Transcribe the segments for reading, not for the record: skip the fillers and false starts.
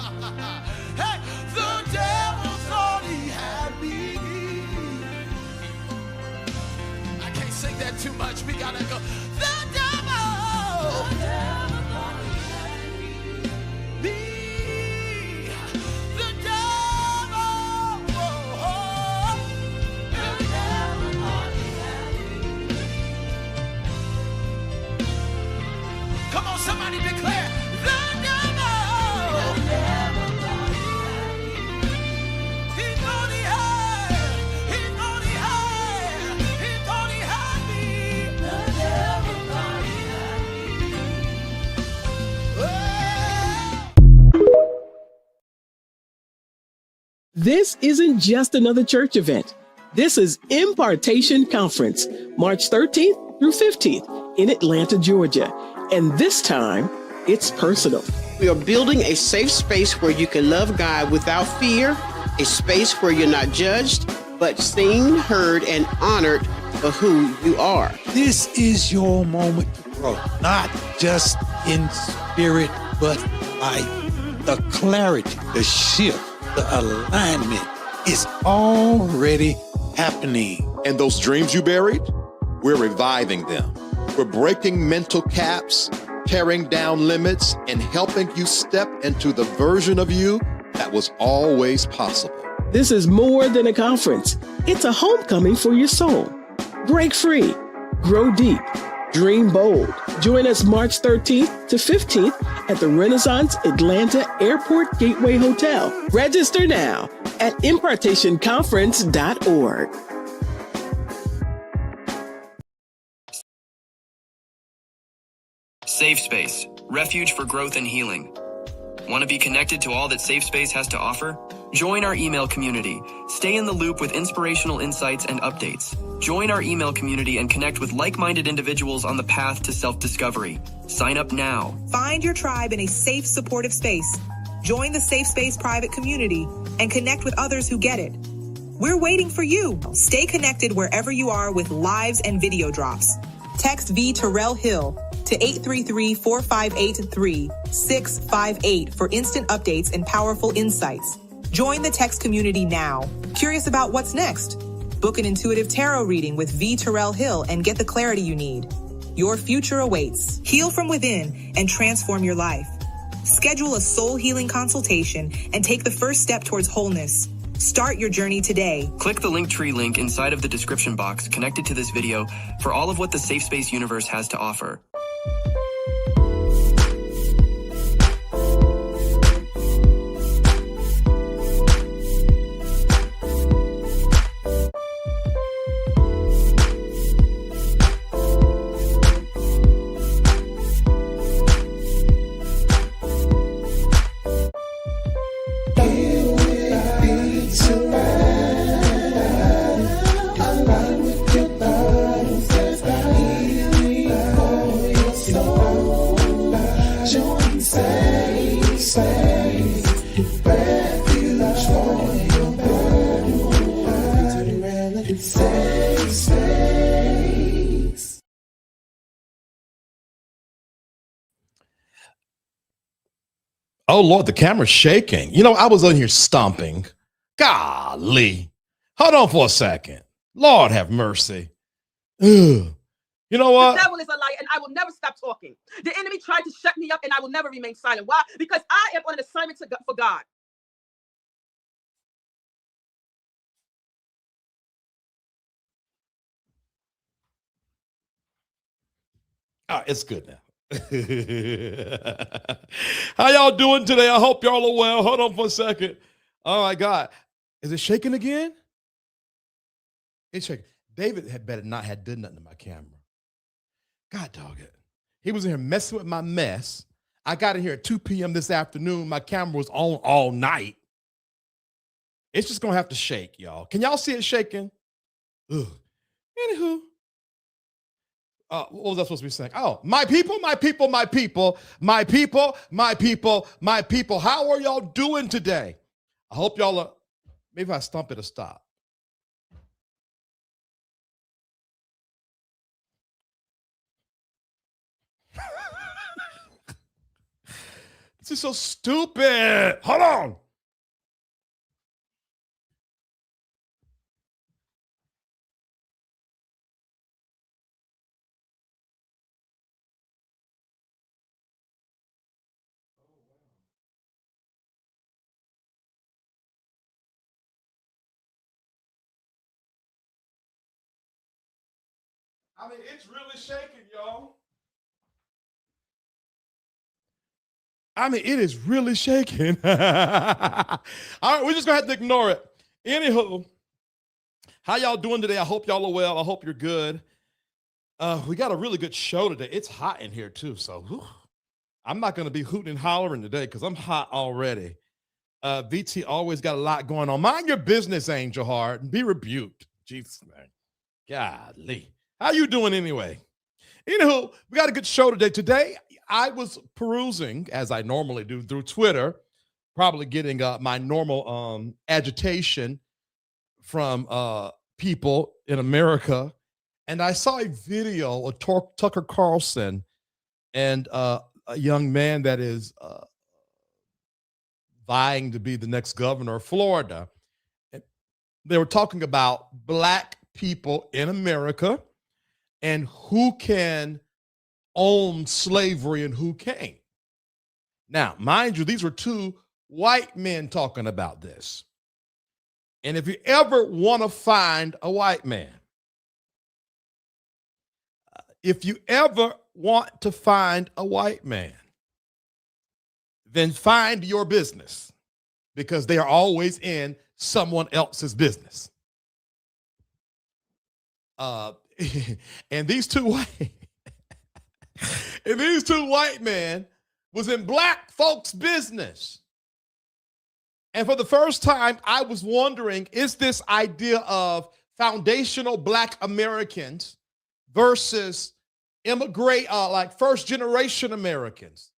Hey, the devil thought he had me. I can't sing that too much. We gotta go. The devil thought he had me. The devil, the devil thought he had me. Come on, somebody declare. This isn't just another church event. This is Impartation Conference, March 13th through 15th in Atlanta, Georgia. And this time, it's personal. We are building a safe space where you can love God without fear, a space where you're not judged, but seen, heard, and honored for who you are. This is your moment to grow, not just in spirit, but life. The clarity, the shift, the alignment is already happening. And those dreams you buried, we're reviving them. We're breaking mental caps, tearing down limits, and helping you step into the version of you that was always possible. This is more than a conference. It's a homecoming for your soul. Break free, grow deep, dream bold. Join us March 13th to 15th at the Renaissance Atlanta Airport Gateway Hotel. Register now at impartationconference.org. Safe Space, refuge for growth and healing. Want to be connected to all that Safe Space has to offer? Join our email community. Stay in the loop with inspirational insights and updates. Join our email community and connect with like-minded individuals on the path to self-discovery. Sign up now. Find your tribe in a safe, supportive space. Join the Safe Space private community and connect with others who get it. We're waiting for you. Stay connected wherever you are with lives and video drops. Text VTerrillHill to 833-458-3658 for instant updates and powerful insights. Join the text community now. Curious about what's next? Book an intuitive tarot reading with VTerrillHill and get the clarity you need. Your future awaits. Heal from within and transform your life. Schedule a soul healing consultation and take the first step towards wholeness. Start your journey today. Click the Linktree link inside of the description box connected to this video for all of what the Safe Space universe has to offer. Oh, Lord, the camera's shaking. You know, I was on here stomping. Golly. Hold on for a second. Lord have mercy. Ugh. You know what? The devil is a liar, and I will never stop talking. The enemy tried to shut me up, and I will never remain silent. Why? Because I am on an assignment for God. Oh, it's good now. How y'all doing today? I hope y'all are well. Hold on for a second. Oh my God. Is it shaking again? It's shaking. David had better not have done nothing to my camera. God dog it. He was in here messing with my mess. I got in here at 2 p.m. this afternoon. My camera was on all night. It's just gonna have to shake, y'all. Can y'all see it shaking? Ugh. Anywho. What was I supposed to be saying? Oh, my people, my people, my people, my people, my people, my people. How are y'all doing today? I hope y'all are. Maybe if I stump it'll stop. This is so stupid. Hold on. I mean, it's really shaking, y'all. I mean, it is really shaking. All right, we're just gonna have to ignore it. Anywho, how y'all doing today? I hope y'all are well. I hope you're good. We got a really good show today. It's hot in here too, so whew, I'm not gonna be hooting and hollering today because I'm hot already. VT always got a lot going on. Mind your business, Angel Heart, and be rebuked. Jesus, man. Golly. How you doing anyway? Anywho, we got a good show today. Today, I was perusing, as I normally do, through Twitter, probably getting my normal agitation from people in America. And I saw a video of Tucker Carlson and a young man that is vying to be the next governor of Florida. And they were talking about Black people in America and who can own slavery and who can't. Now, mind you, these were two white men talking about this. And if you ever want to find a white man, then find your business, because they are always in someone else's business. And these two white men was in Black folks' business. And for the first time, I was wondering, is this idea of foundational Black Americans versus like first-generation Americans,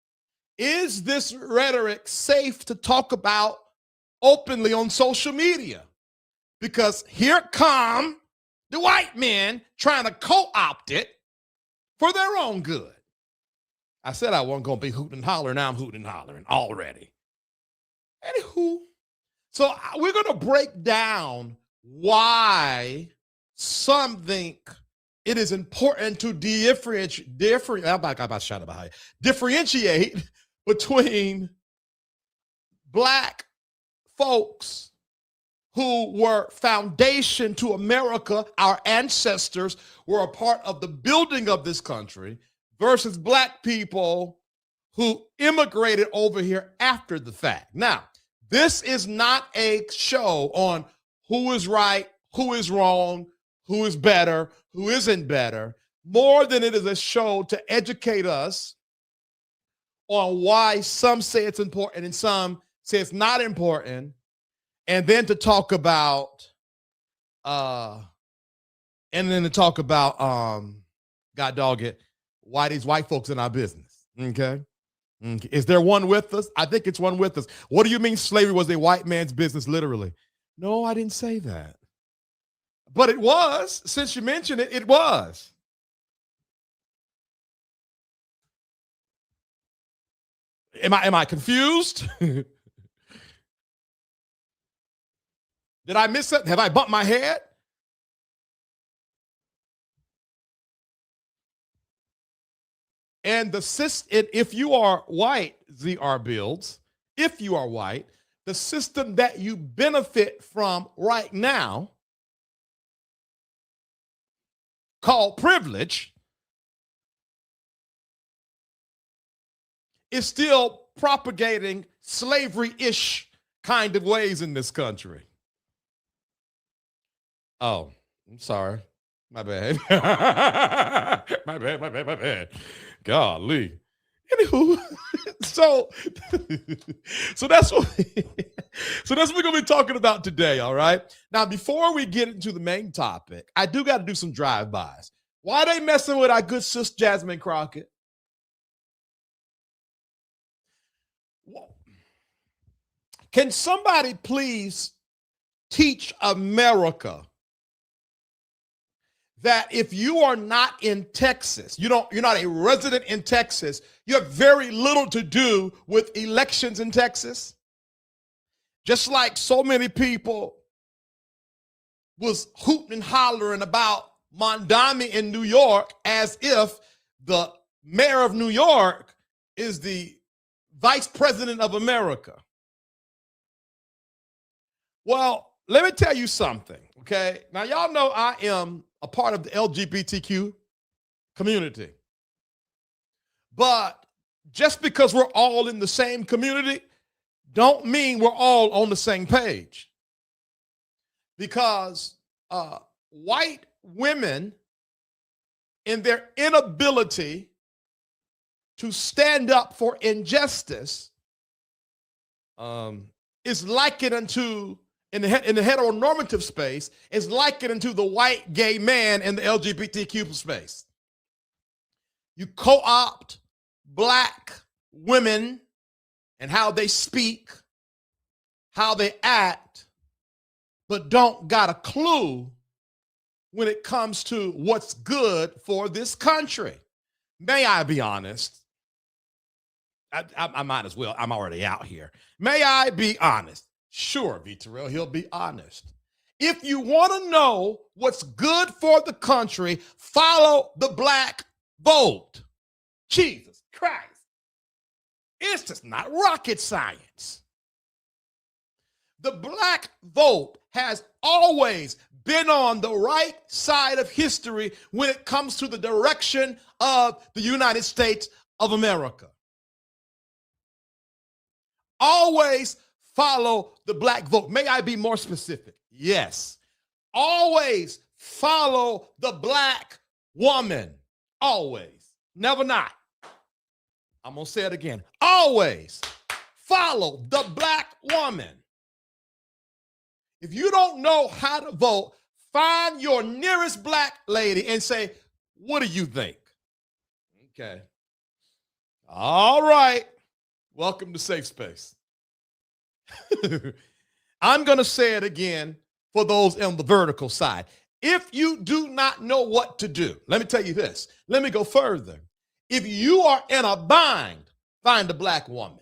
is this rhetoric safe to talk about openly on social media? Because here come the white men trying to co-opt it for their own good. I said I wasn't going to be hooting and hollering. Now I'm hooting and hollering already. Anywho, so we're going to break down why some think it is important to differentiate between Black folks who were foundation to America, our ancestors were a part of the building of this country, versus Black people who immigrated over here after the fact. Now, this is not a show on who is right, who is wrong, who is better, who isn't better, more than it is a show to educate us on why some say it's important and some say it's not important, and then to talk about God dog it, why these white folks in our business. Okay. Is there one with us? I think it's one with us. What do you mean slavery was a white man's business, literally? No, I didn't say that. But it was. Since you mentioned it, it was. Am I confused? Did I miss it? Have I bumped my head? And if you are white, ZR Builds, if you are white, the system that you benefit from right now, called privilege, is still propagating slavery-ish kind of ways in this country. Oh, I'm sorry. My bad. My bad. Golly. Anywho, so that's what we're gonna be talking about today. All right. Now, before we get into the main topic, I do got to do some drive-bys. Why they messing with our good sis Jasmine Crockett? Can somebody please teach America that if you are not in Texas, you're not a resident in Texas, you have very little to do with elections in Texas. Just like so many people was hooting and hollering about Mondami in New York as if the mayor of New York is the vice president of America. Well, let me tell you something, okay? Now, y'all know I am a part of the LGBTQ community. But just because we're all in the same community don't mean we're all on the same page. Because white women, in their inability to stand up for injustice, is likened unto, in the heteronormative space, is likened unto the white gay man in the LGBTQ space. You co-opt black women and how they speak, how they act, but don't got a clue when it comes to what's good for this country. May I be honest? I might as well. I'm already out here. May I be honest? Sure, VTerrillHill, be honest. If you want to know what's good for the country, follow the black vote. Jesus Christ. It's just not rocket science. The black vote has always been on the right side of history when it comes to the direction of the United States of America. Always follow the black vote. May I be more specific? Yes. Always follow the black woman. Always. Never not. I'm going to say it again. Always follow the black woman. If you don't know how to vote, find your nearest black lady and say, what do you think? Okay. All right. Welcome to Safe Space. I'm going to say it again for those on the vertical side. If you do not know what to do, let me tell you this. Let me go further. If you are in a bind, find a black woman.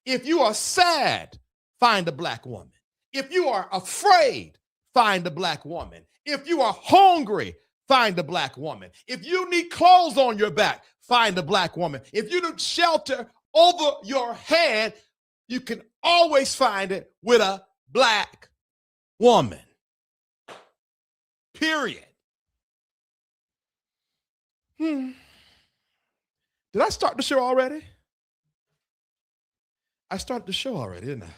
If you are sad, find a black woman. If you are afraid, find a black woman. If you are hungry, find a black woman. If you need clothes on your back, find a black woman. If you need shelter over your head, you can always find it with a black woman. Period. Did I start the show already? I started the show already, didn't I?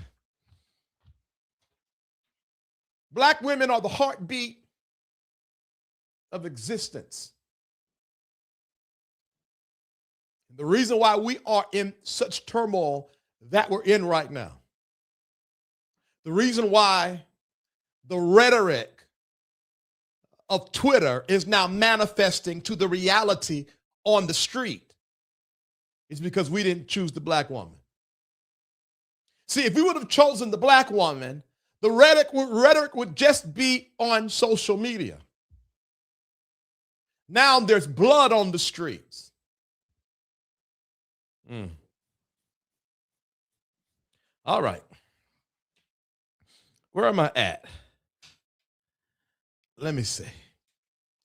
Black women are the heartbeat of existence. The reason why we are in such turmoil that we're in right now. The reason why the rhetoric of Twitter is now manifesting to the reality on the street is because we didn't choose the black woman. See, if we would have chosen the black woman, the rhetoric would just be on social media. Now there's blood on the streets. All right. Where am I at? Let me see.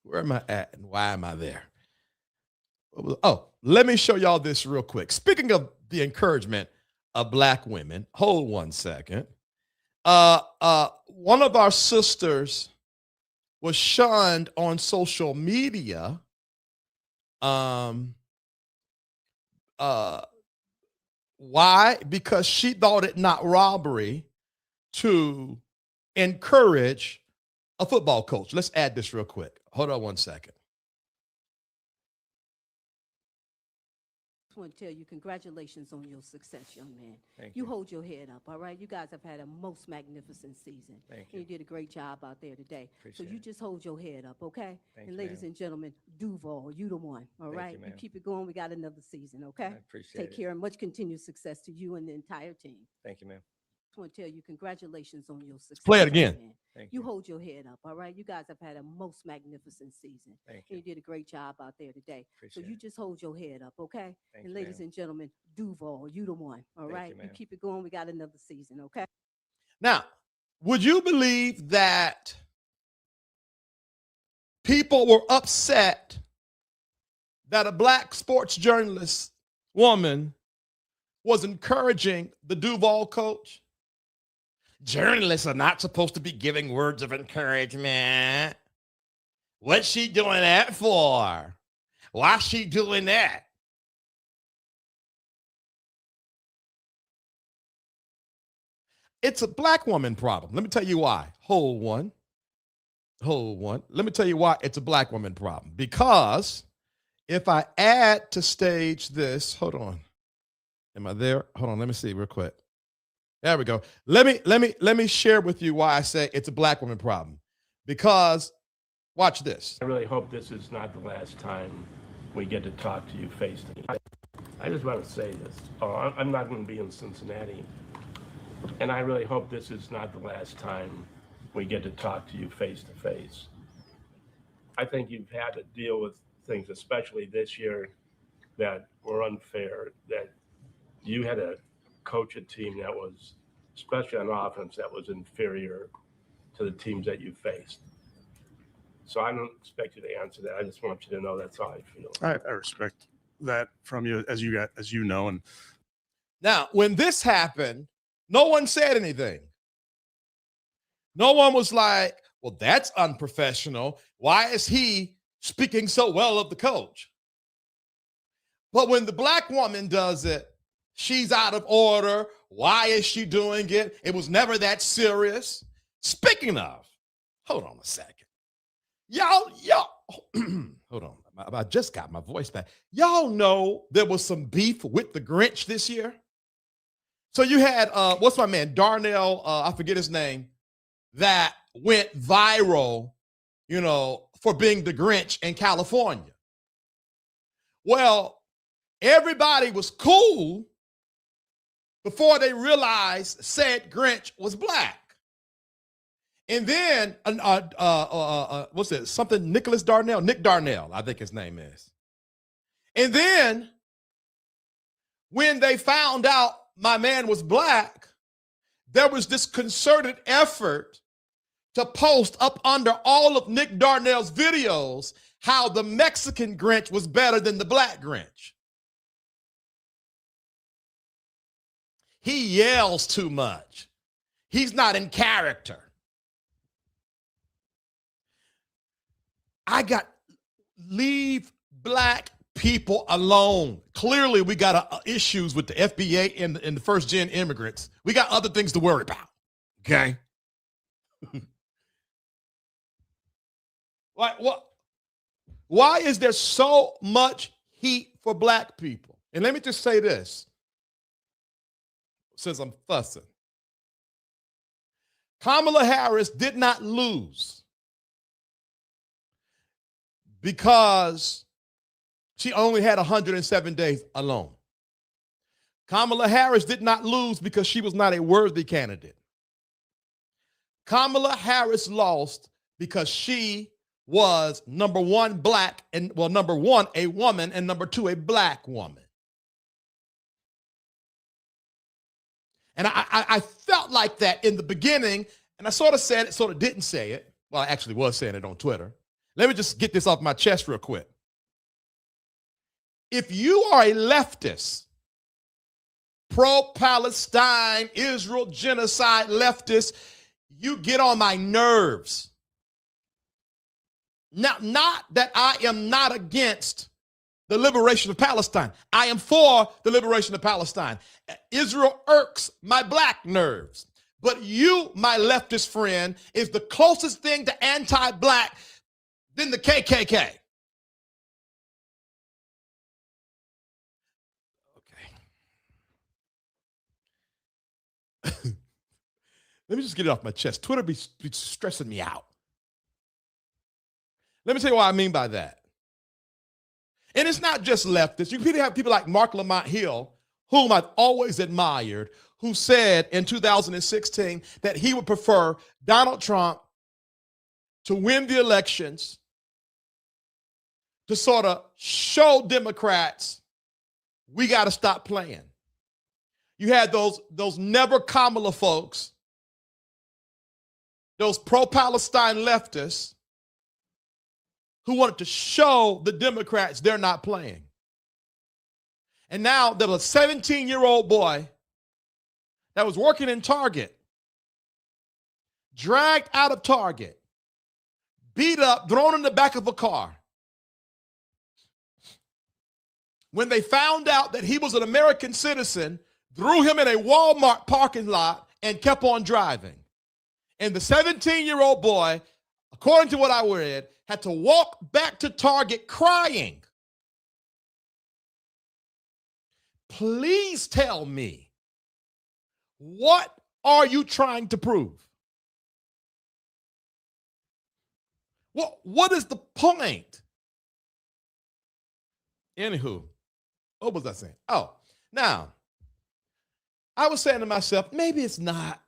Where am I at and why am I there? Oh, let me show y'all this real quick. Speaking of the encouragement of black women, hold one second. One of our sisters was shunned on social media. Why? Because she thought it not robbery to encourage a football coach. Let's add this real quick. Hold on one second. I want to tell you congratulations on your success, young man. Thank you. you. Hold your head up, all right? You guys have had a most magnificent season. Thank and you did a great job out there today. Appreciate so you it. just hold your head up, okay? Thank and you, ladies ma'am. and gentlemen, Duval, you the one, all Thank right? you, ma'am. keep it going. We got another season, okay? I appreciate Take it. care and much continued success to you and the entire team. Thank you, ma'am. just want to tell you congratulations on your success. Play it again. Man. You hold your head up, all right? You guys have had a most magnificent season. Thank you. You did a great job out there today. Appreciate so you just hold your head up, okay? Thank and you, ladies ma'am. and gentlemen, Duval, you the one, all Thank right? you, You ma'am. keep it going. We got another season, okay? Now, would you believe that people were upset that a black sports journalist woman was encouraging the Duval coach? Journalists are not supposed to be giving words of encouragement. What's she doing that for? Why's she doing that? It's a black woman problem. Let me tell you why. Hold one. Let me tell you why it's a black woman problem. Because if I add to stage this, hold on. Am I there? Hold on, let me see real quick. There we go. Let me share with you why I say it's a black woman problem. Because watch this. I really hope this is not the last time we get to talk to you face to face. I just want to say this. I'm not going to be in Cincinnati. And I really hope this is not the last time we get to talk to you face to face. I think you've had to deal with things, especially this year, that were unfair, that you had to coach a team that was, especially on offense, that was inferior to the teams that you faced. So I don't expect you to answer that. I just want you to know that's how I feel. I respect that from you, as you know. And now, when this happened, no one said anything. No one was like, well, that's unprofessional. Why is he speaking so well of the coach? But when the black woman does it, she's out of order. Why is she doing it? It was never that serious. Speaking of, hold on a second. Y'all, hold on. I just got my voice back. Y'all know there was some beef with the Grinch this year? So you had, what's my man, Darnell, I forget his name, that went viral, for being the Grinch in California. Well, everybody was cool before they realized said Grinch was black. And then, what's it, something Nick Darnell, I think his name is. And then, when they found out my man was black, there was this concerted effort to post up under all of Nick Darnell's videos how the Mexican Grinch was better than the black Grinch. He yells too much. He's not in character. Leave black people alone. Clearly, we got issues with the FBA and the first-gen immigrants. We got other things to worry about, okay? Why is there so much heat for black people? And let me just say this, since I'm fussing. Kamala Harris did not lose because she only had 107 days alone. Kamala Harris did not lose because she was not a worthy candidate. Kamala Harris lost because she was number one, black, and number one, a woman, and number two, a black woman. And I felt like that in the beginning, and I sort of said it, sort of didn't say it. Well, I actually was saying it on Twitter. Let me just get this off my chest real quick. If you are a leftist, pro-Palestine, Israel, genocide leftist, you get on my nerves. Now, not that I am not against the liberation of Palestine. I am for the liberation of Palestine. Israel irks my black nerves. But you, my leftist friend, is the closest thing to anti-black than the KKK. Okay. Let me just get it off my chest. Twitter be stressing me out. Let me tell you what I mean by that. And it's not just leftists. You have people like Mark Lamont Hill, whom I've always admired, who said in 2016 that he would prefer Donald Trump to win the elections to sort of show Democrats we got to stop playing. You had those never Kamala folks, those pro-Palestine leftists who wanted to show the Democrats they're not playing. And now there's a 17-year-old boy that was working in Target, dragged out of Target, beat up, thrown in the back of a car. When they found out that he was an American citizen, threw him in a Walmart parking lot and kept on driving. And the 17-year-old boy, according to what I read, had to walk back to Target crying. Please tell me, what are you trying to prove? What is the point? Anywho, what was I saying? Oh, now, I was saying to myself, maybe it's not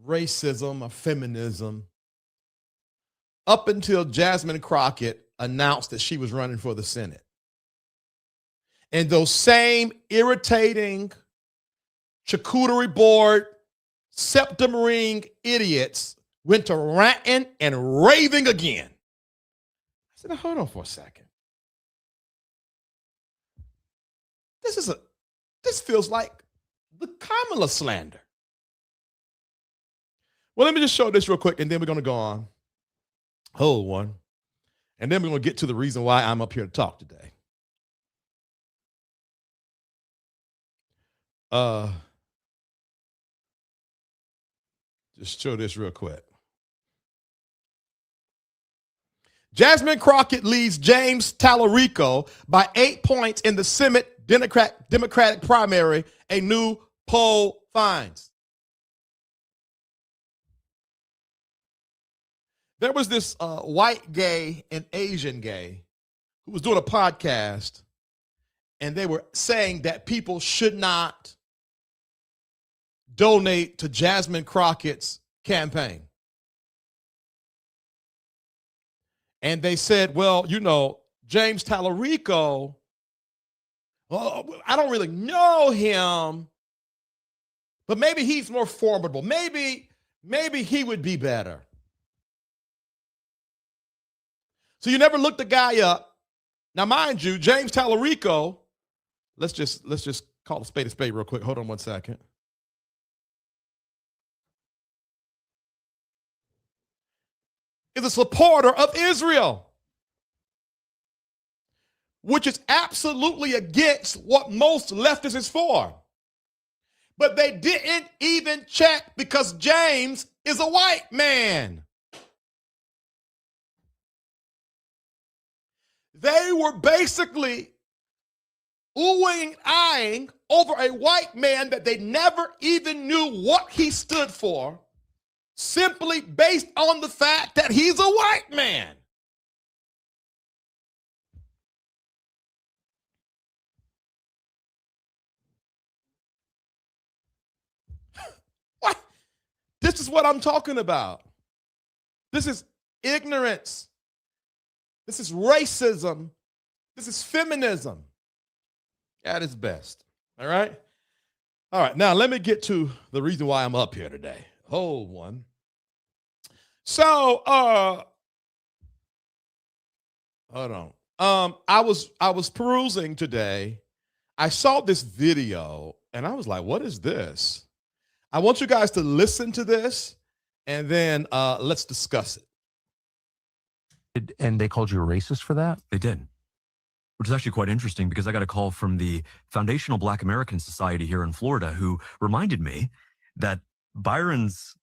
racism or feminism up until Jasmine Crockett announced that she was running for the Senate. And those same irritating, charcuterie board, septum ring idiots went to ranting and raving again. I said, hold on for a second. This feels like the Kamala slander. Well, let me just show this real quick, and then we're going to go on. Hold one. And then we're going to get to the reason why I'm up here to talk today. Just show this real quick. Jasmine Crockett leads James Tallarico by 8 points in the Senate Democratic primary, a new poll finds. There was this white gay and Asian gay who was doing a podcast, and they were saying that people should not donate to Jasmine Crockett's campaign. And they said, well, you know, James Tallarico, well, I don't really know him, but maybe he's more formidable. Maybe he would be better. So you never looked the guy up. Now, mind you, James Tallarico, let's just call a spade real quick. Hold on one second. Is a supporter of Israel, which is absolutely against what most leftists is for. But they didn't even check because James is a white man. They were basically oohing and eyeing over a white man that they never even knew what he stood for, simply based on the fact that he's a white man. What? This is what I'm talking about. This is ignorance. This is racism. This is feminism at its best. All right? All right, now let me get to the reason why I'm up here today. Hold one. So, hold on. I was perusing today. I saw this video and I was like, what is this? I want you guys to listen to this and then let's discuss it. And they called you a racist for that? They did, which is actually quite interesting because I got a call from the Foundational Black American Society here in Florida who reminded me that Byron's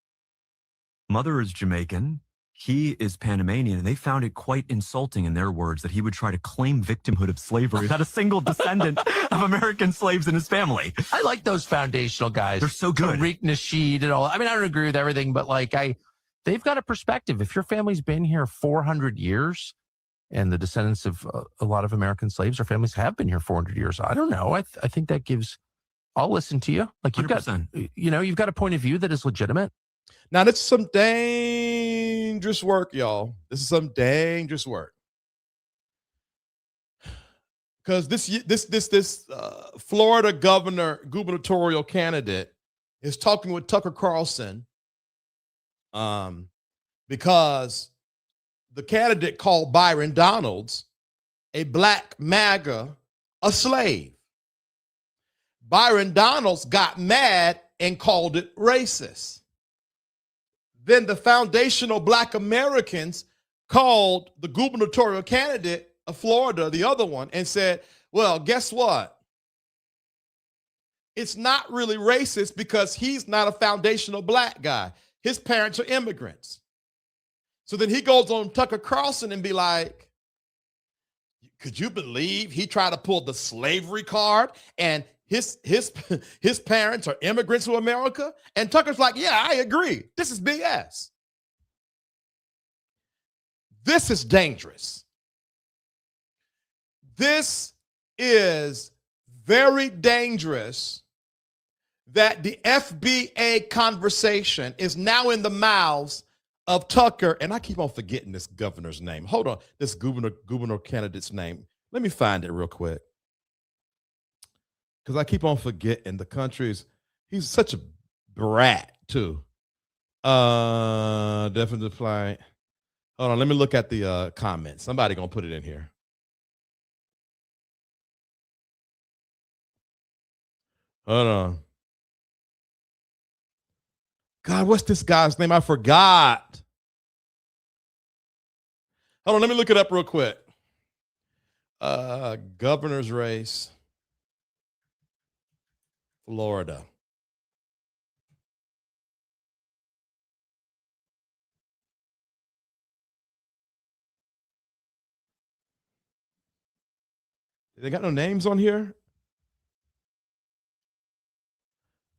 mother is Jamaican, he is Panamanian, and they found it quite insulting in their words that he would try to claim victimhood of slavery without a single descendant of American slaves in his family. I like those foundational guys. They're so good. Tariq Nasheed and all. I mean, I don't agree with everything, but like they've got a perspective. If your family's been here 400 years and the descendants of a lot of American slaves, our families have been here 400 years. I don't know. I think that gives I'll listen to you. Like you've 100%. got, you've got a point of view that is legitimate. Now, this is some dangerous work, y'all. This is some dangerous work. Because this Florida gubernatorial candidate is talking with Tucker Carlson because the candidate called Byron Donalds a black MAGA a slave. Byron Donalds got mad and called it racist. Then the foundational Black Americans called the gubernatorial candidate of Florida, the other one, and said, well, guess what? It's not really racist because he's not a foundational black guy. His parents are immigrants. So then he goes on Tucker Carlson and be like, could you believe he tried to pull the slavery card and his parents are immigrants to America? And Tucker's like, yeah, I agree. This is BS. This is dangerous. This is very dangerous that the FBA conversation is now in the mouths of Tucker, and I keep on forgetting this governor's name. Hold on, this governor candidate's name. Let me find it real quick. Because I keep on forgetting the country's, he's such a brat, too. Definitely apply. Hold on, let me look at the comments. Somebody gonna put it in here. Hold on. God, what's this guy's name? I forgot. Hold on, let me look it up real quick. Governor's race, Florida. They got no names on here?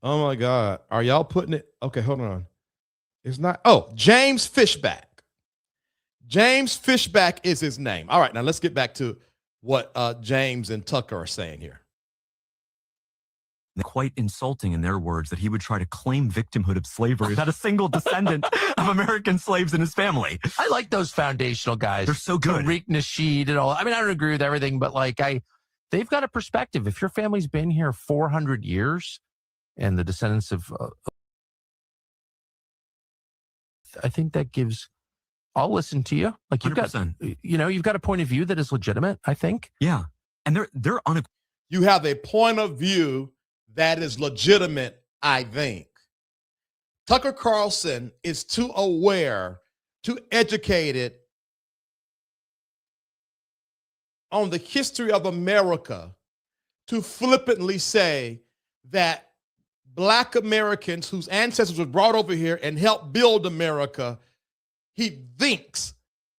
Oh my God. Are y'all putting it? Okay, hold on. It's not. Oh, James Fishback. James Fishback is his name. All right, now let's get back to what James and Tucker are saying here. Quite insulting in their words that he would try to claim victimhood of slavery without a single descendant of American slaves in his family. I like those foundational guys. They're so good. Tariq Nasheed and all. I mean, I don't agree with everything, but they've got a perspective. If your family's been here 400 years and the descendants of, I think that gives, I'll listen to you. Like you've 100%. got, you've got a point of view that is legitimate, I think. Yeah. And they're You have a point of view that is legitimate, I think. Tucker Carlson is too aware, too educated on the history of America to flippantly say that Black Americans whose ancestors were brought over here and helped build America, he thinks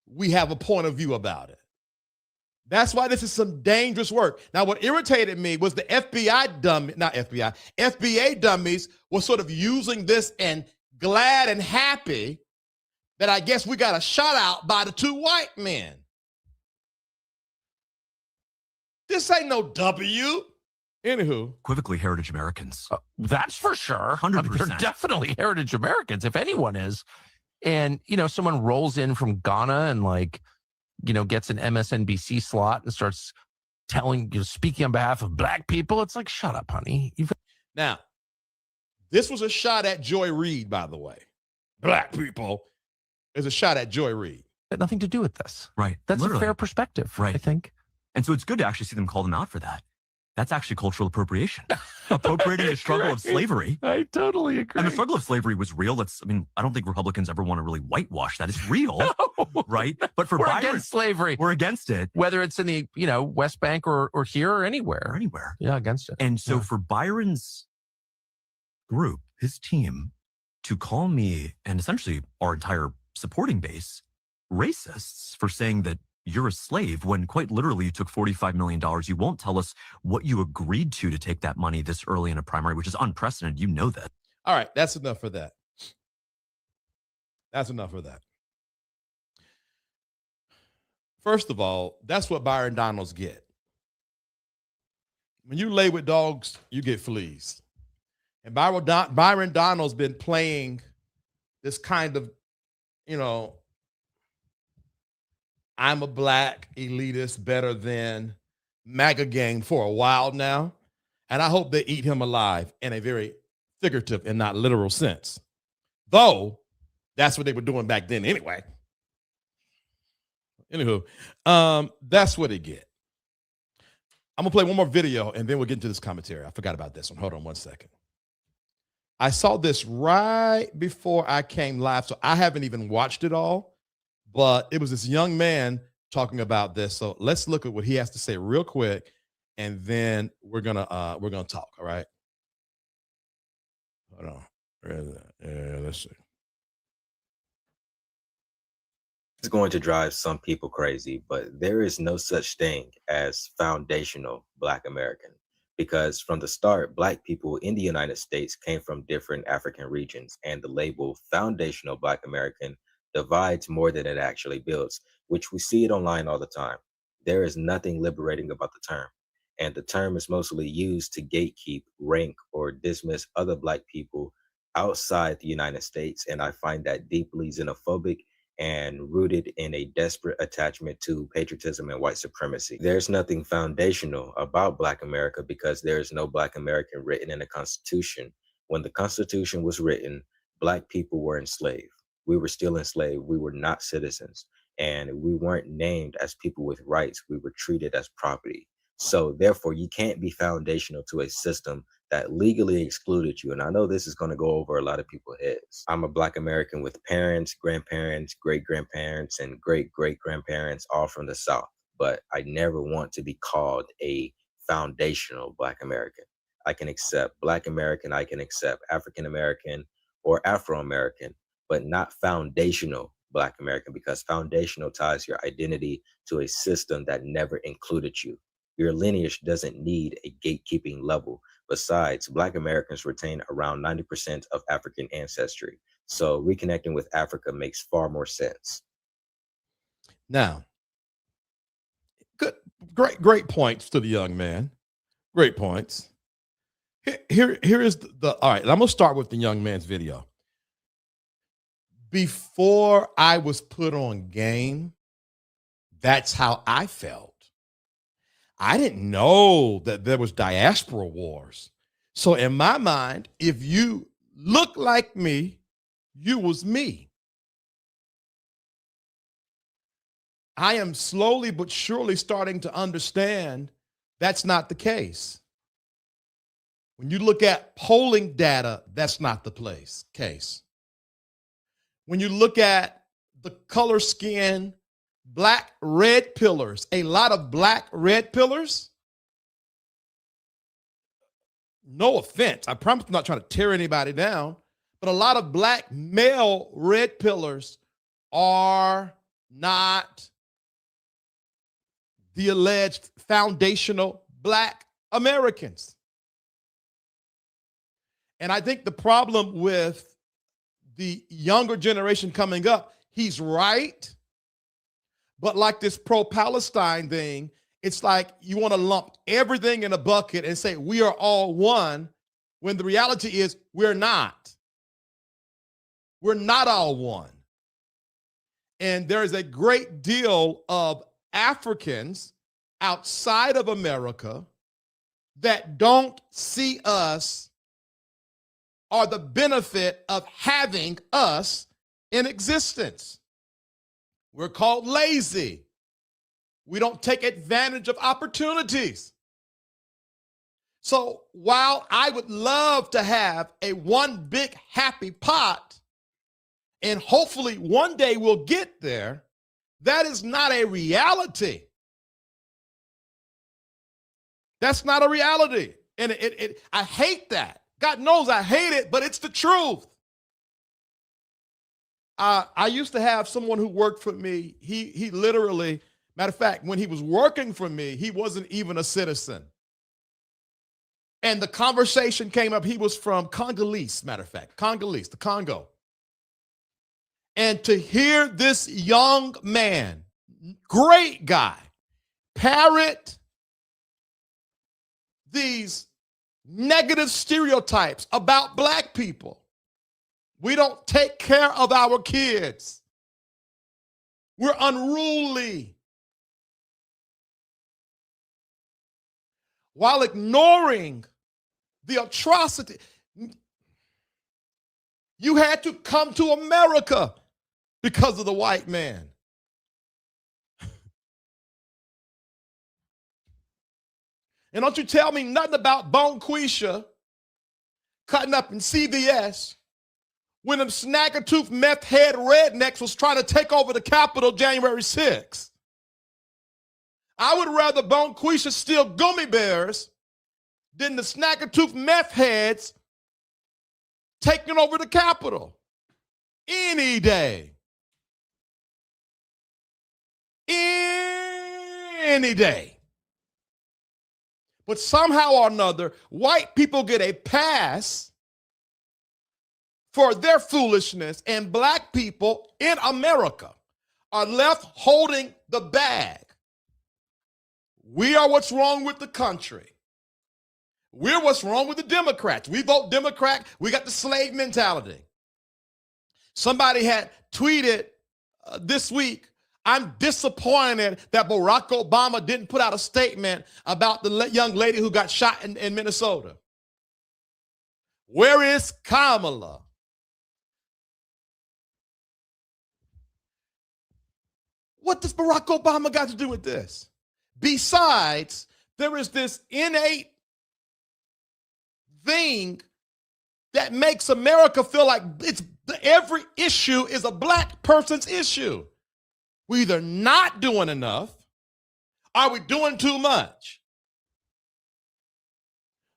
we have a point of view about it. That's why this is some dangerous work. Now, what irritated me was the FBA dummies were sort of using this and glad and happy that I guess we got a shout out by the two white men. This ain't no W. Anywho. Equivocally heritage Americans. That's for sure. 100%. They're definitely heritage Americans, if anyone is. And, someone rolls in from Ghana and gets an MSNBC slot and starts speaking on behalf of Black people. It's like, shut up, honey. Now, this was a shot at Joy Reid, by the way. Black people is a shot at Joy Reid. Had nothing to do with this. Right. That's Literally. a fair perspective, right. I think. And so it's good to actually see them call them out for that. That's actually cultural appropriation. Appropriating the struggle of slavery. I totally agree. And the struggle of slavery was real. I don't think Republicans ever want to really whitewash that. It's real, no. Right? But for we're Byron, against slavery. We're against it. Whether it's in the, West Bank or here or anywhere. Or anywhere. Yeah, against it. And so for Byron's group, his team, to call me and essentially our entire supporting base racists for saying that you're a slave when quite literally you took $45 million. You won't tell us what you agreed to take that money this early in a primary, which is unprecedented. You know that. All right, that's enough for that. That's enough for that. First of all, that's what Byron Donalds get. when you lay with dogs, you get fleas. And Byron Donald's been playing this kind of, I'm a black elitist better than MAGA game for a while now. And I hope they eat him alive in a very figurative and not literal sense. Though, that's what they were doing back then anyway. Anywho, that's what they get. I'm going to play one more video, and then we'll get into this commentary. I forgot about this one. Hold on one second. I saw this right before I came live, so I haven't even watched it all, but it was this young man talking about this. So let's look at what he has to say real quick, and then we're gonna talk. All right. Hold on. Where is that? Yeah, let's see. It's going to drive some people crazy, but there is no such thing as foundational Black American. Because from the start, Black people in the United States came from different African regions, and the label foundational Black American divides more than it actually builds, which we see it online all the time. There is nothing liberating about the term, and the term is mostly used to gatekeep, rank, or dismiss other Black people outside the United States, and I find that deeply xenophobic and rooted in a desperate attachment to patriotism and white supremacy. There's nothing foundational about Black America because there's no Black American written in the Constitution. When the Constitution was written, Black people were enslaved. We were still enslaved. We were not citizens. And we weren't named as people with rights. We were treated as property. So therefore, you can't be foundational to a system that legally excluded you. And I know this is going to go over a lot of people's heads. I'm a Black American with parents, grandparents, great-grandparents, and great-great-grandparents, all from the South. But I never want to be called a foundational Black American. I can accept Black American, I can accept African American or Afro American, but not foundational Black American, because foundational ties your identity to a system that never included you. Your lineage doesn't need a gatekeeping level. Besides, Black Americans retain around 90% of African ancestry. So reconnecting with Africa makes far more sense. Now, great points to the young man. Great points. Here is the all right. I'm gonna start with the young man's video. Before I was put on game, that's how I felt. I didn't know that there was diaspora wars. So in my mind, if you look like me, you was me. I am slowly but surely starting to understand that's not the case. When you look at polling data, that's not the case. When you look at the color skin, Black red pillars, a lot of Black red pillars, no offense, I promise I'm not trying to tear anybody down, but a lot of Black male red pillars are not the alleged foundational Black Americans. And I think the problem with the younger generation coming up, he's right. But like this pro-Palestine thing, it's like you want to lump everything in a bucket and say we are all one, when the reality is we're not. We're not all one. And there is a great deal of Africans outside of America that don't see us or the benefit of having us in existence. We're called lazy. We don't take advantage of opportunities. So while I would love to have a one big happy pot, and hopefully one day we'll get there, that is not a reality. That's not a reality. And I hate that. God knows I hate it, but it's the truth. I used to have someone who worked for me. He literally, matter of fact, when he was working for me, he wasn't even a citizen. And the conversation came up, he was from Congolese, matter of fact, Congolese, the Congo. And to hear this young man, great guy, parrot these negative stereotypes about black people. We don't take care of our kids. We're unruly. While ignoring the atrocity. You had to come to America because of the white man. And don't you tell me nothing about Bonquisha cutting up in CVS when them snagger-tooth meth head rednecks was trying to take over the Capitol January 6th. I would rather Bonquisha steal gummy bears than the snagger-tooth meth heads taking over the Capitol. Any day. Any day. But somehow or another, white people get a pass for their foolishness, and black people in America are left holding the bag. We are what's wrong with the country. We're what's wrong with the Democrats. We vote Democrat. We got the slave mentality. Somebody had tweeted this week, I'm disappointed that Barack Obama didn't put out a statement about the young lady who got shot in Minnesota. Where is Kamala? What does Barack Obama got to do with this? Besides, there is this innate thing that makes America feel like every issue is a black person's issue. We're either not doing enough, or we're doing too much.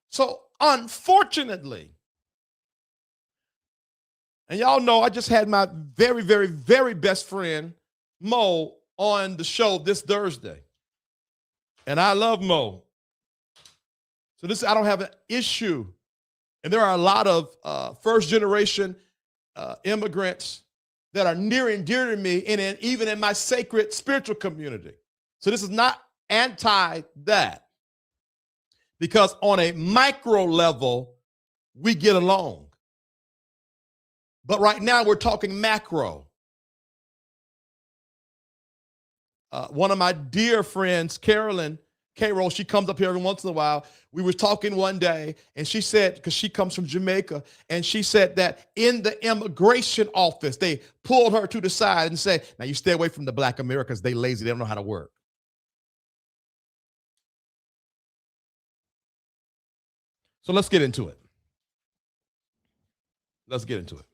So unfortunately, and y'all know I just had my very, very, very best friend, Mo, on the show this Thursday. And I love Mo. So I don't have an issue. And there are a lot of first generation immigrants that are near and dear to me, and even in my sacred spiritual community. So this is not anti that. Because on a micro level, we get along. But right now we're talking macro. One of my dear friends, Carolyn K-Roll, she comes up here every once in a while. We were talking one day, and she said, because she comes from Jamaica, and she said that in the immigration office, they pulled her to the side and said, now you stay away from the black Americans. They lazy. They don't know how to work. So let's get into it. Let's get into it.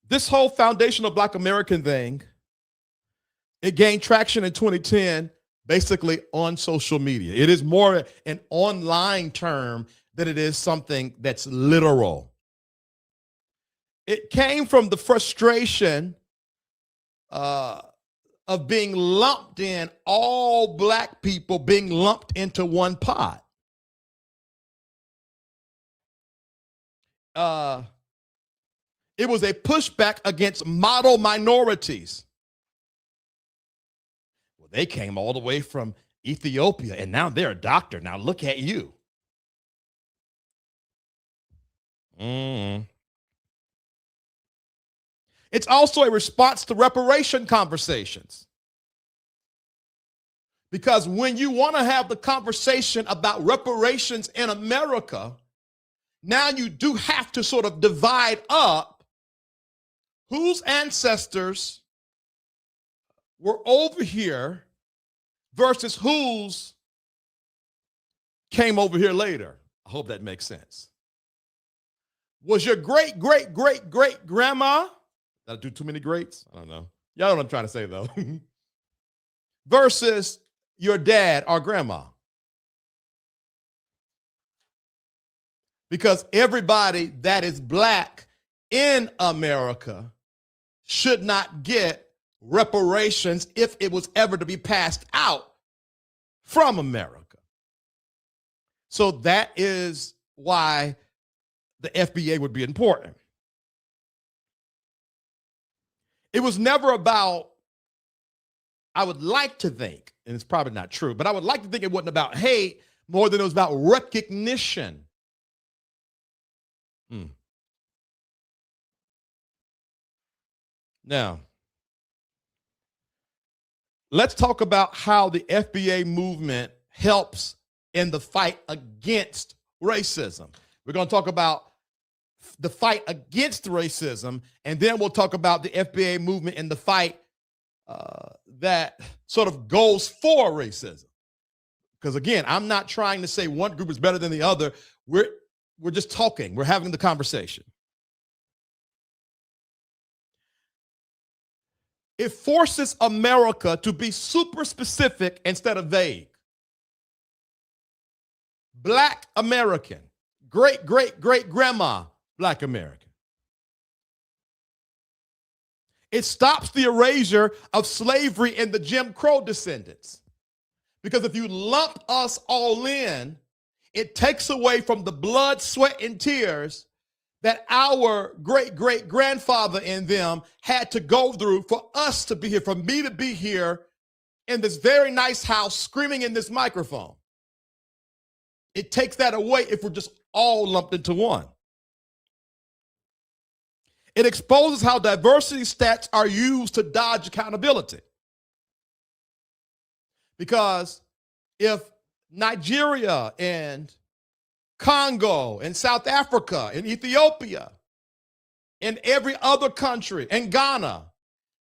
This whole foundational black American thing, it gained traction in 2010, basically on social media. It is more an online term than it is something that's literal. It came from the frustration of being lumped in, all black people being lumped into one pot. It was a pushback against model minorities. Well, they came all the way from Ethiopia, and now they're a doctor. Now look at you. It's also a response to reparation conversations. Because when you want to have the conversation about reparations in America, now you do have to sort of divide up whose ancestors were over here versus whose came over here later. I hope that makes sense. Was your great, great, great, great grandma, did I do too many greats? I don't know. Y'all know what I'm trying to say though. Versus your dad or grandma. Because everybody that is black in America should not get reparations if it was ever to be passed out from America. So that is why the FBA would be important. It was never about I would like to think, and it's probably not true, but I would like to think it wasn't about hate more than it was about recognition. Now, let's talk about how the FBA movement helps in the fight against racism. We're going to talk about the fight against racism, and then we'll talk about the FBA movement in the fight that sort of goes for racism. Because again, I'm not trying to say one group is better than the other. We're just talking. We're having the conversation. It forces America to be super specific instead of vague. Black American, great, great, great grandma, Black American. It stops the erasure of slavery and the Jim Crow descendants. Because if you lump us all in, it takes away from the blood, sweat, and tears that our great-great-grandfather and them had to go through for us to be here, for me to be here in this very nice house screaming in this microphone. It takes that away if we're just all lumped into one. It exposes how diversity stats are used to dodge accountability. Because if Nigeria and Congo and South Africa and Ethiopia and every other country and Ghana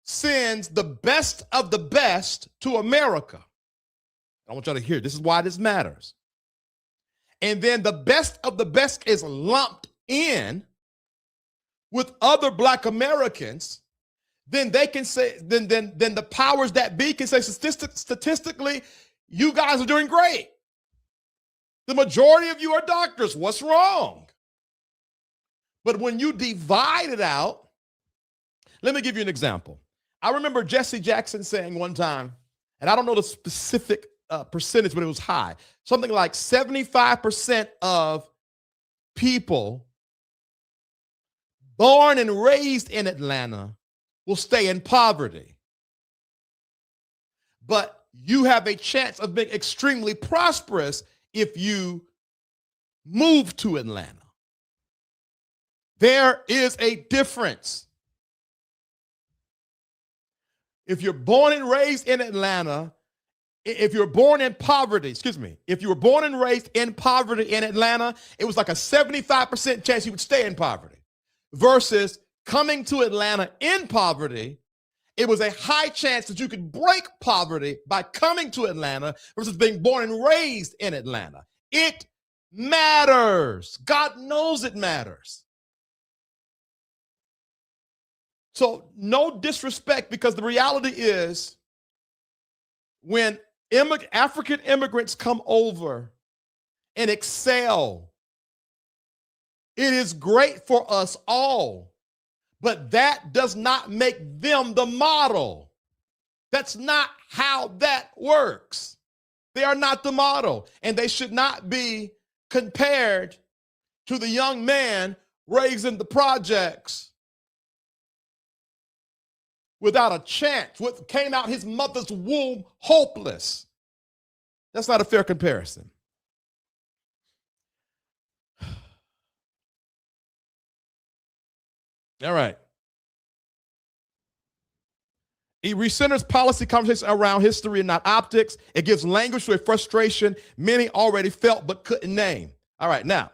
sends the best of the best to America, I want y'all to hear, this is why this matters. And then the best of the best is lumped in with other Black Americans, then they can say, then the powers that be can say statistically, you guys are doing great. The majority of you are doctors. What's wrong? But when you divide it out, let me give you an example. I remember Jesse Jackson saying one time, and I don't know the specific percentage, but it was high. Something like 75% of people born and raised in Atlanta will stay in poverty. But you have a chance of being extremely prosperous if you move to Atlanta. There is a difference. If you're born and raised in Atlanta, if you're born in poverty, if you were born and raised in poverty in Atlanta, it was like a 75% chance you would stay in poverty. Versus coming to Atlanta in poverty, it was a high chance that you could break poverty by coming to Atlanta versus being born and raised in Atlanta. It matters. God knows it matters. So no disrespect, because the reality is when African immigrants come over and excel, it is great for us all. But that does not make them the model. That's not how that works. They are not the model, and they should not be compared to the young man raised in the projects without a chance, what came out his mother's womb hopeless. That's not a fair comparison. All right. It recenters policy conversation around history and not optics. It gives language to a frustration many already felt but couldn't name. All right, now,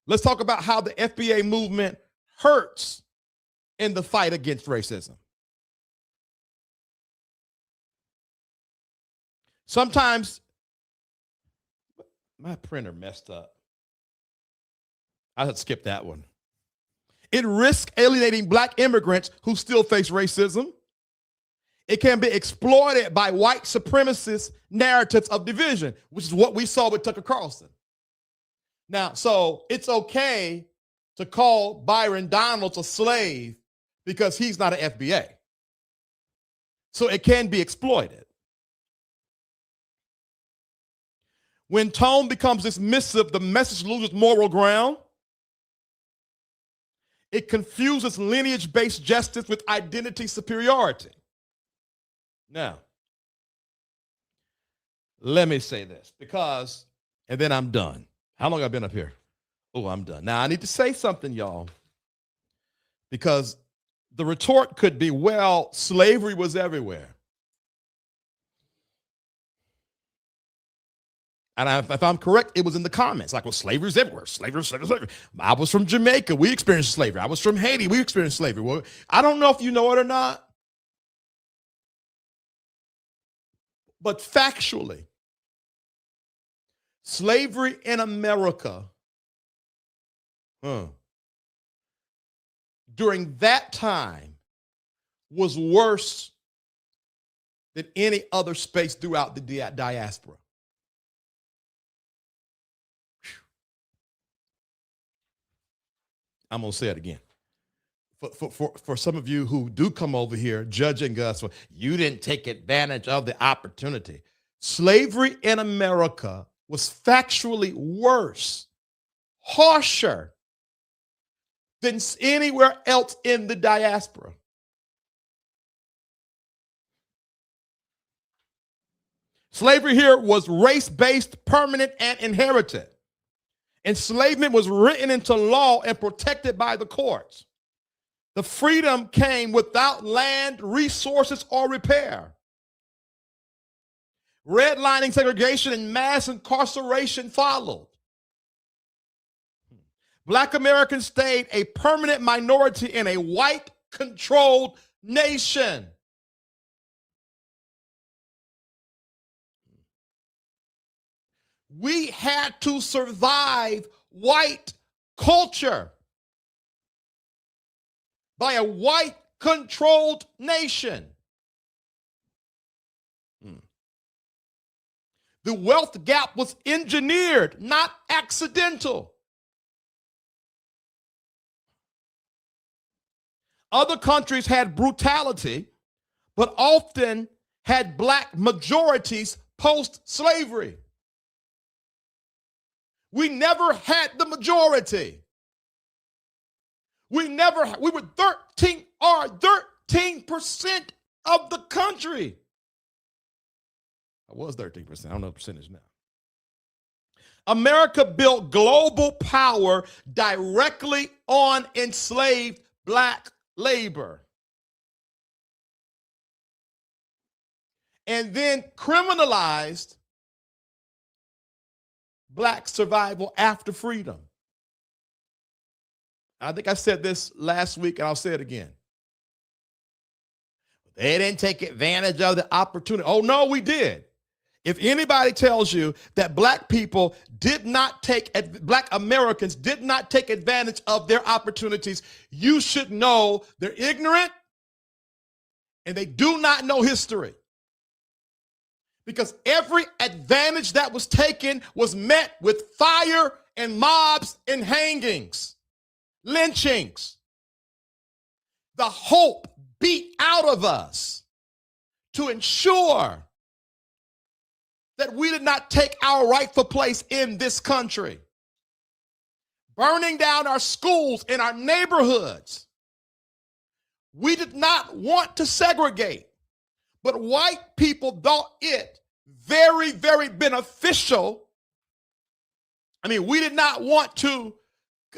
let's talk about how the FBA movement hurts in the fight against racism. Sometimes, my printer messed up. I had to skip that one. It risks alienating Black immigrants who still face racism. It can be exploited by white supremacist narratives of division, which is what we saw with Tucker Carlson. Now, so it's okay to call Byron Donalds a slave because he's not an FBA. So it can be exploited. When tone becomes dismissive, the message loses moral ground. It confuses lineage-based justice with identity superiority. Now, let me say this because, and then I'm done. How long have I been up here? Oh, I'm done. Now, I need to say something, y'all, because the retort could be, well, slavery was everywhere. And if I'm correct, it was in the comments. Like, well, slavery's everywhere. Slavery. I was from Jamaica. We experienced slavery. I was from Haiti. We experienced slavery. Well, I don't know if you know it or not, but factually, slavery in America during that time was worse than any other space throughout the diaspora. I'm going to say it again. For some of you who do come over here judging us, for you didn't take advantage of the opportunity. Slavery in America was factually worse, harsher than anywhere else in the diaspora. Slavery here was race-based, permanent, and inherited. Enslavement was written into law and protected by the courts. The freedom came without land, resources, or repair. Redlining, segregation, and mass incarceration followed. Black Americans stayed a permanent minority in a white-controlled nation. We had to survive white culture by a white-controlled nation. The wealth gap was engineered, not accidental. Other countries had brutality, but often had black majorities post-slavery. We never had the majority. We were 13% of the country. I was 13%. I don't know the percentage now. America built global power directly on enslaved black labor. And then criminalized black survival after freedom. I think I said this last week, and I'll say it again. They didn't take advantage of the opportunity. Oh, no, we did. If anybody tells you that black Americans did not take advantage of their opportunities, you should know they're ignorant and they do not know history. Because every advantage that was taken was met with fire and mobs and hangings, lynchings. The hope beat out of us to ensure that we did not take our rightful place in this country. Burning down our schools and our neighborhoods. We did not want to segregate, but white people thought it very, very beneficial. I mean, we did not want to,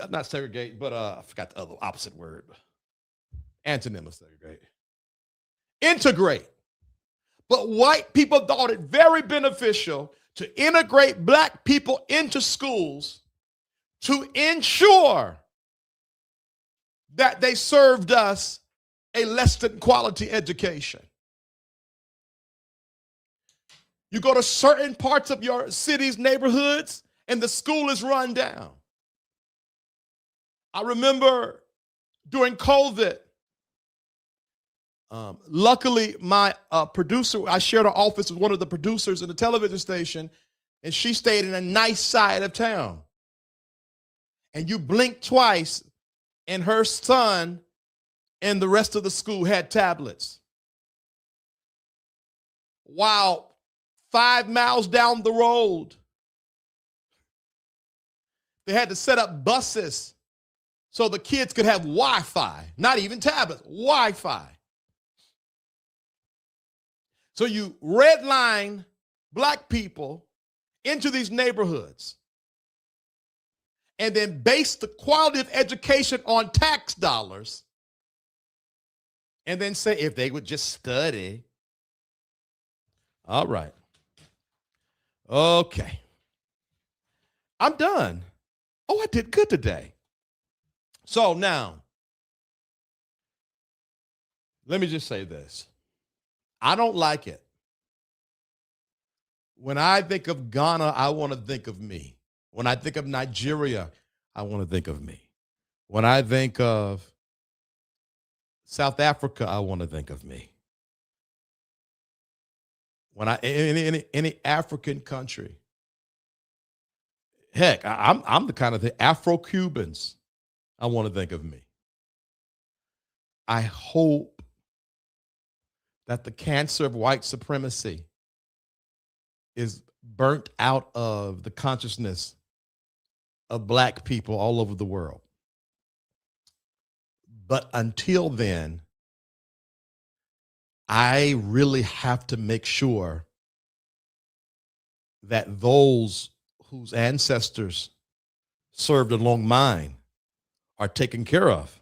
not segregate, but I forgot the other opposite word. Antonym of segregate. Integrate. But white people thought it very beneficial to integrate black people into schools to ensure that they served us a less than quality education. You go to certain parts of your city's neighborhoods and the school is run down. I remember during COVID, luckily, my producer, I shared an office with one of the producers in the television station, and she stayed in a nice side of town. And you blink twice, and her son and the rest of the school had tablets. While 5 miles down the road, they had to set up buses so the kids could have Wi-Fi, not even tablets, Wi-Fi. So you redline black people into these neighborhoods and then base the quality of education on tax dollars and then say if they would just study. All right. Okay. I'm done. Oh, I did good today. So now, let me just say this. I don't like it. When I think of Ghana, I want to think of me. When I think of Nigeria, I want to think of me. When I think of South Africa, I want to think of me. When any African country, heck, I'm the kind of the Afro-Cubans, I want to think of me. I hope that the cancer of white supremacy is burnt out of the consciousness of black people all over the world. But until then, I really have to make sure that those whose ancestors served along mine are taken care of.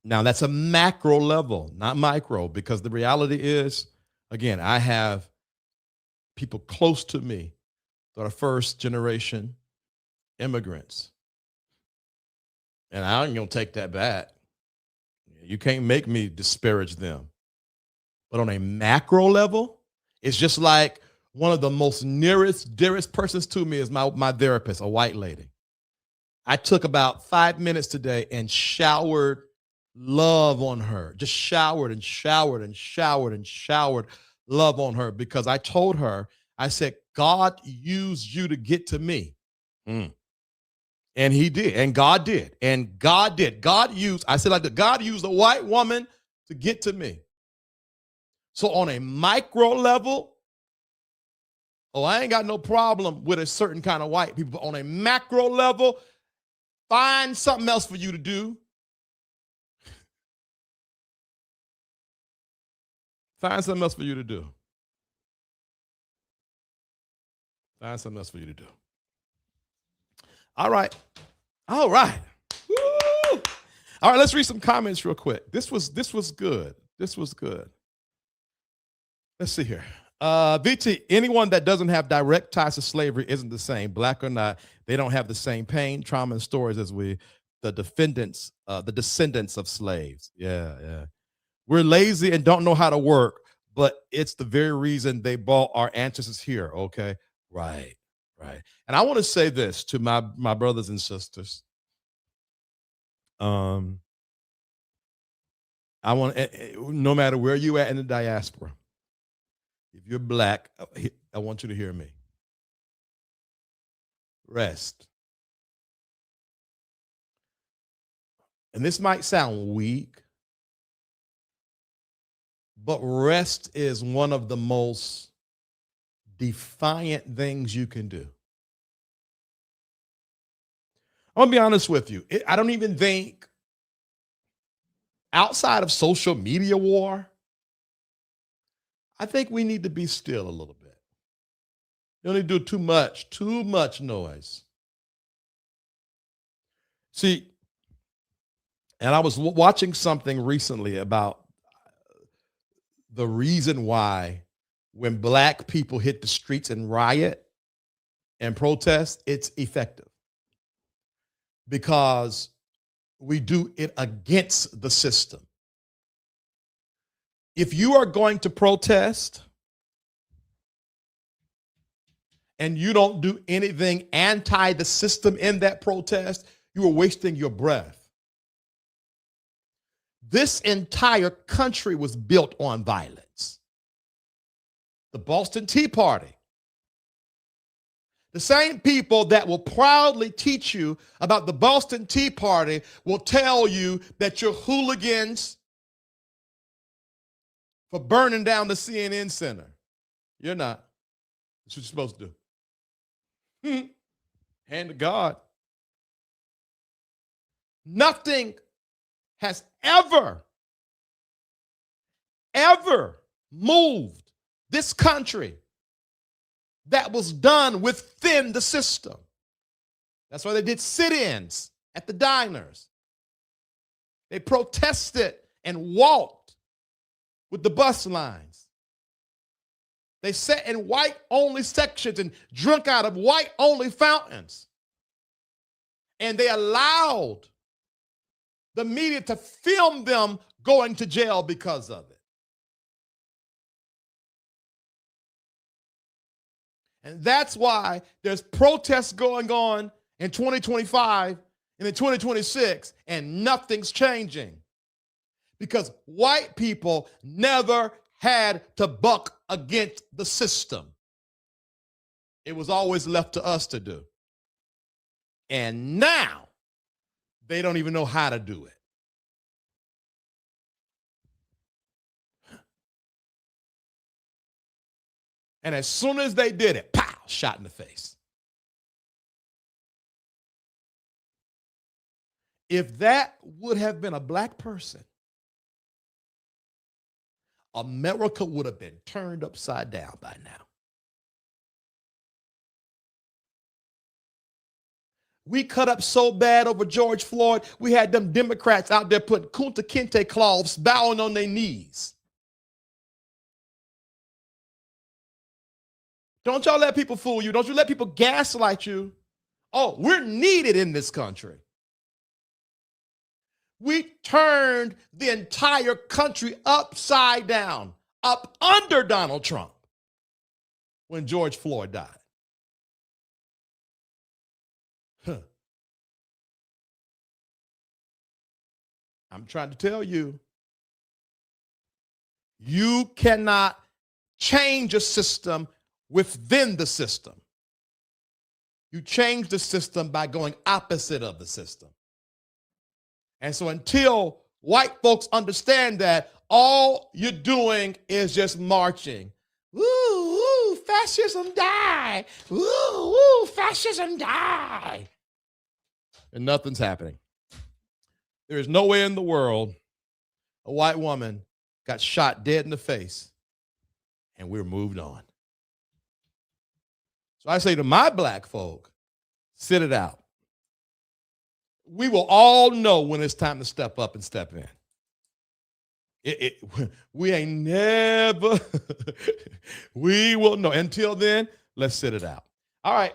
Now, that's a macro level, not micro, because the reality is, again, I have people close to me that are first generation immigrants. And I ain't gonna take that back. You can't make me disparage them. But on a macro level, it's just like one of the most nearest, dearest persons to me is my therapist, a white lady. I took about 5 minutes today and showered love on her, just showered and showered and showered and showered love on her because I told her, I said, God used you to get to me. And he did, and God did, and God did. God used, I said like that, God used a white woman to get to me. So on a micro level, I ain't got no problem with a certain kind of white people. But on a macro level, find something else for you to do. Find something else for you to do. Find something else for you to do. All right. All right. Woo! All right, let's read some comments real quick. This was good. This was good. Let's see here. VT, anyone that doesn't have direct ties to slavery isn't the same, black or not. They don't have the same pain, trauma, and stories as we, the descendants of slaves. Yeah. We're lazy and don't know how to work, but it's the very reason they brought our ancestors here. Okay, right. And I want to say this to my brothers and sisters. I want, no matter where you at in the diaspora, if you're black, I want you to hear me. Rest. And this might sound weak, but rest is one of the most defiant things you can do. I'm gonna be honest with you. I don't even think, outside of social media war, I think we need to be still a little bit. You don't need to do too much noise. See, and I was watching something recently about the reason why when black people hit the streets and riot and protest, it's effective. Because we do it against the system. If you are going to protest and you don't do anything anti the system in that protest, you are wasting your breath. This entire country was built on violence. The Boston Tea Party. The same people that will proudly teach you about the Boston Tea Party will tell you that you're hooligans for burning down the CNN Center. You're not. That's what you're supposed to do. Hand to God. Nothing has ever ever moved this country that was done within the system. That's why they did sit-ins at the diners. They protested and walked with the bus lines. They sat in white-only sections and drank out of white-only fountains. And they allowed the media to film them going to jail because of it. And that's why there's protests going on in 2025 and in 2026, and nothing's changing. Because white people never had to buck against the system. It was always left to us to do. And now they don't even know how to do it. And as soon as they did it, pow, shot in the face. If that would have been a black person, America would have been turned upside down by now. We cut up so bad over George Floyd, we had them Democrats out there putting Kunta Kinte cloths, bowing on their knees. Don't y'all let people fool you. Don't you let people gaslight you. Oh, we're needed in this country. We turned the entire country upside down, up under Donald Trump when George Floyd died. I'm trying to tell you, you cannot change a system within the system. You change the system by going opposite of the system. And so until white folks understand that, all you're doing is just marching. Woo, woo, fascism die. Woo, woo, fascism die. And nothing's happening. There is no way in the world a white woman got shot dead in the face and we're moved on. So I say to my black folk, sit it out. We will all know when it's time to step up and step in. We ain't never, we will know. Until then, let's sit it out. All right.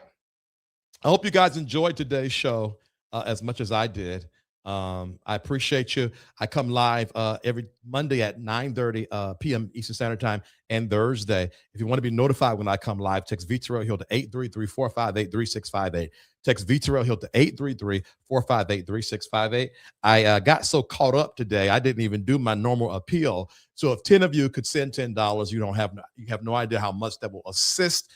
I hope you guys enjoyed today's show as much as I did. I appreciate you. I come live every Monday at 9:30 p.m. Eastern Standard Time and Thursday. If you want to be notified when I come live, text VTerrillHill to 833-458-3658. Text VTerrillHill to 833-458-3658. I got so caught up today, I didn't even do my normal appeal. So if 10 of you could send $10, you have no idea how much that will assist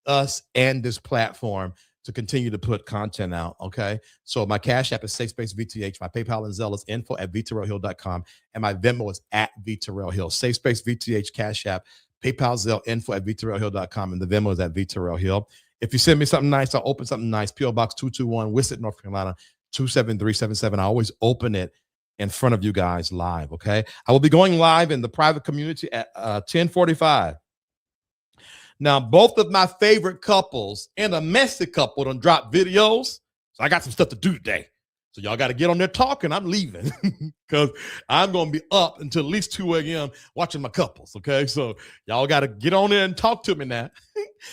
us and this platform to continue to put content out, okay? So my Cash App is SafeSpaceVTH. My PayPal and Zelle is info@VTerrillHill.com. And my Venmo is @VTerrillHill. SafeSpaceVTH, Cash App, PayPal, Zelle, info@VTerrillHill.com. And the Venmo is @VTerrillHill. If you send me something nice, I'll open something nice. P.O. Box 221, Wissett, North Carolina, 27377. I always open it in front of you guys live, okay? I will be going live in the private community at 10:45. Now, both of my favorite couples and a messy couple done drop videos. So I got some stuff to do today. So y'all got to get on there talking. I'm leaving because I'm going to be up until at least 2 a.m. watching my couples, okay? So y'all got to get on there and talk to me now.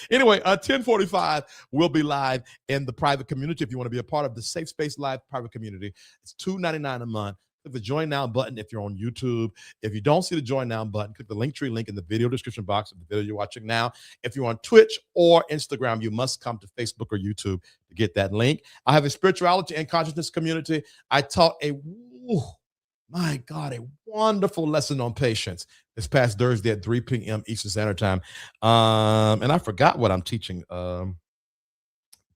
Anyway, 10:45, we'll be live in the private community. If you want to be a part of the Safe Space Live private community, it's $2.99 a month. Click the Join Now button if you're on YouTube. If you don't see the Join Now button, click the Linktree link in the video description box of the video you're watching now. If you're on Twitch or Instagram, you must come to Facebook or YouTube to get that link. I have a spirituality and consciousness community. I taught a wonderful lesson on patience this past Thursday at 3 p.m. Eastern Standard Time. And I forgot what I'm teaching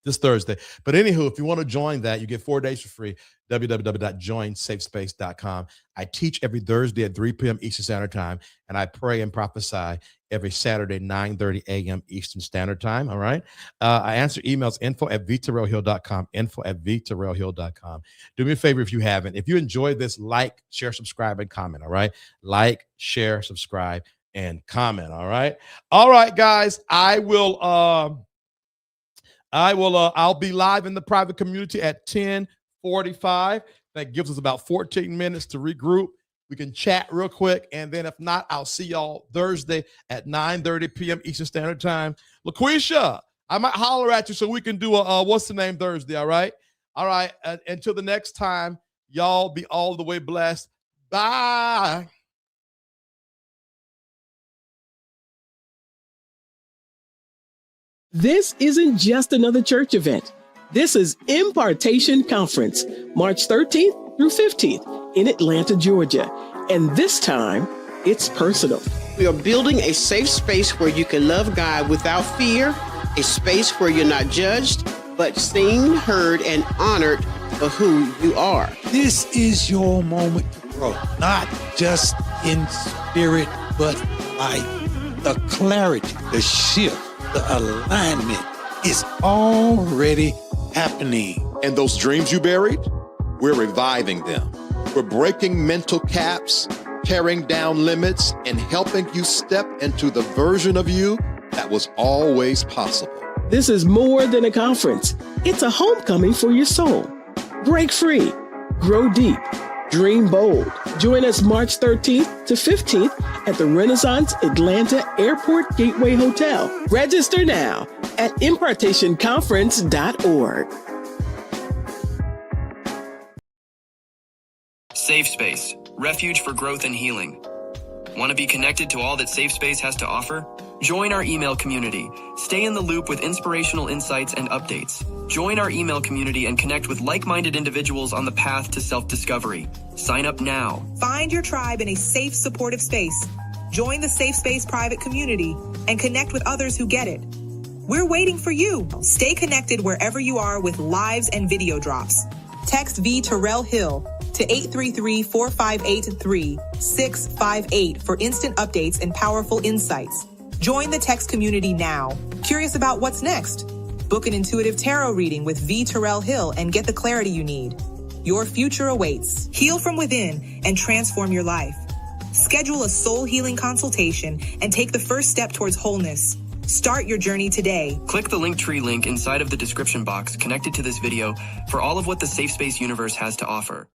this Thursday. But anywho, if you want to join that, you get 4 days for free. www.joinsafespace.com. I teach every Thursday at 3 p.m. Eastern Standard Time, and I pray and prophesy every Saturday, 9:30 a.m. Eastern Standard Time. All right. I answer emails, info@VTerrillHill.com, info@VTerrillHill.com. Do me a favor if you haven't. If you enjoyed this, like, share, subscribe, and comment. All right. Like, share, subscribe, and comment. All right. All right, guys. I'll be live in the private community at 10:45. That gives us about 14 minutes to regroup. We can chat real quick, and then if not, I'll see y'all Thursday at 9:30 p.m. Eastern Standard Time. LaQuisha, I might holler at you so we can do a what's the name Thursday, all right? All right, until the next time, y'all be all the way blessed. Bye. This isn't just another church event. This is Impartation Conference, March 13th through 15th in Atlanta, Georgia. And this time, it's personal. We are building a safe space where you can love God without fear, a space where you're not judged, but seen, heard, and honored for who you are. This is your moment to grow, not just in spirit, but life. The clarity, the shift, the alignment is already happening. And those dreams you buried, we're reviving them. We're breaking mental caps, tearing down limits, and helping you step into the version of you that was always possible. This is more than a conference. It's a homecoming for your soul. Break free, grow deep, dream bold. Join us March 13th to 15th at the Renaissance Atlanta Airport Gateway Hotel. Register now at impartationconference.org. Safe Space, refuge for growth and healing. Want to be connected to all that Safe Space has to offer? Join our email community. Stay in the loop with inspirational insights and updates. Join our email community and connect with like-minded individuals on the path to self-discovery. Sign up now. Find your tribe in a safe, supportive space. Join the Safe Space private community and connect with others who get it. We're waiting for you. Stay connected wherever you are with lives and video drops. Text VTerrillHill to 833-458-3658 for instant updates and powerful insights. Join the text community now. Curious about what's next? Book an intuitive tarot reading with VTerrillHill and get the clarity you need. Your future awaits. Heal from within and transform your life. Schedule a soul healing consultation and take the first step towards wholeness. Start your journey today. Click the Linktree link inside of the description box connected to this video for all of what the Safe Space universe has to offer.